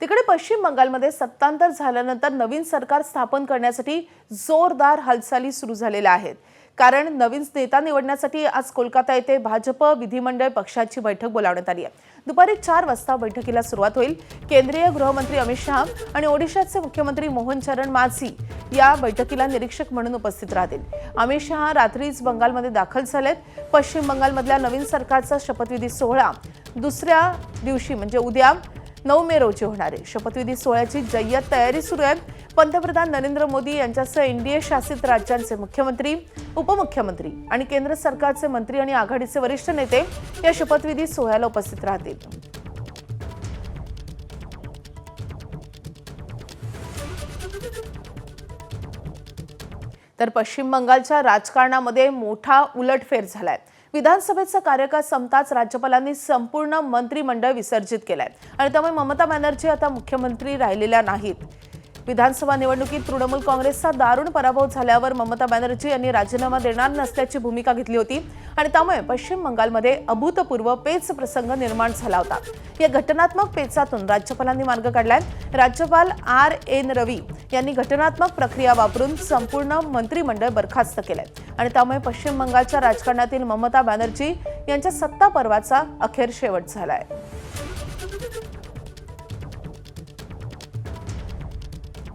तिकडे पश्चिम बंगालमध्ये सत्तांतर झाल्यानंतर नवीन सरकार स्थापन करण्यासाठी जोरदार हालचाली सुरू झालेल्या आहेत। कारण नवीन नेता निवडण्यासाठी आज कोलकाता येथे भाजप विधिमंडळ पक्षाची बैठक बोलावण्यात आली आहे। दुपारी 4 वाजता बैठकीला सुरुवात होईल। केंद्रीय गृहमंत्री अमित शहा आणि ओडिशाचे मुख्यमंत्री मोहन चरण माझी या बैठकीला निरीक्षक म्हणून उपस्थित राहतील। अमित शहा रात्रीच बंगालमध्ये दाखल झालेत। पश्चिम बंगालमधल्या नवीन सरकारचा शपथविधी सोहळा दुसऱ्या दिवशी म्हणजे उद्या 9 मे रोजी होणार आहे। शपथविधी सोहळ्याची जय्यत तयारी सुरू आहे। पंतप्रधान नरेंद्र मोदी यांच्यासह एनडीए शासित राज्यांचे मुख्यमंत्री, उपमुख्यमंत्री आणि केंद्र सरकारचे मंत्री आणि आघाडीचे वरिष्ठ नेते या शपथविधी सोहळ्याला उपस्थित राहतील। तर पश्चिम बंगालच्या राजकारणामध्ये मोठा उलटफेर झालाय। विधानसभेचा कार्यकाळ संपताच राज्यपालांनी संपूर्ण मंत्रिमंडळ विसर्जित केलाय आणि त्यामुळे ममता बॅनर्जी आता मुख्यमंत्री राहिलेल्या नाहीत। विधानसभा निवडणुकीत तृणमूल काँग्रेसचा दारुण पराभव झाल्यावर ममता बॅनर्जी यांनी राजीनामा देणार नसल्याची भूमिका घेतली होती आणि त्यामुळे पश्चिम बंगालमध्ये अभूतपूर्व पेच प्रसंग निर्माण झाला होता। या घटनात्मक पेचातून राज्यपालांनी मार्ग काढलाय। राज्यपाल RN रवी यांनी घटनात्मक प्रक्रिया वापरून संपूर्ण मंत्रिमंडळ बरखास्त केलंय आणि त्यामुळे पश्चिम बंगालच्या राजकारणातील ममता बॅनर्जी यांच्या सत्ता पर्वाचा अखेर शेवट झालाय।